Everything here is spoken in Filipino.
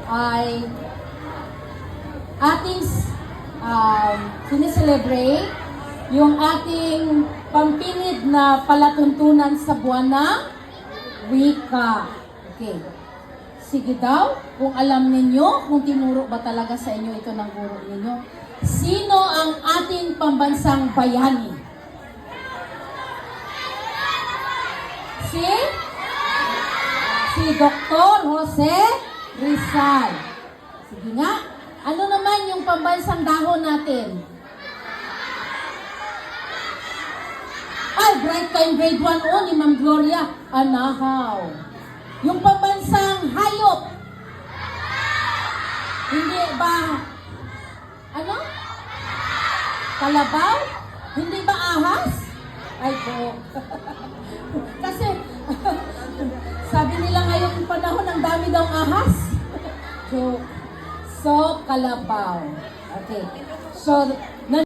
ay ating sineselebrate yung ating pampinid na palatuntunan sa buwan ng wika. Okay. Sige daw, kung alam ninyo, kung tinuro ba talaga sa inyo ito ng guro ninyo, sino ang ating pambansang bayani? Si Dr. Jose Rizal. Sige nga, ano naman yung pambansang dahon natin? Ay, bright time grade 1 ni Ma'am Gloria, anahaw. Yung pambansang hayop. Hindi ba, ano? Kalabaw? Hindi ba ahas? Ay po. Kasi, sabi nila ngayong panahon, ang dami daw ahas. So, kalabaw. Okay. So,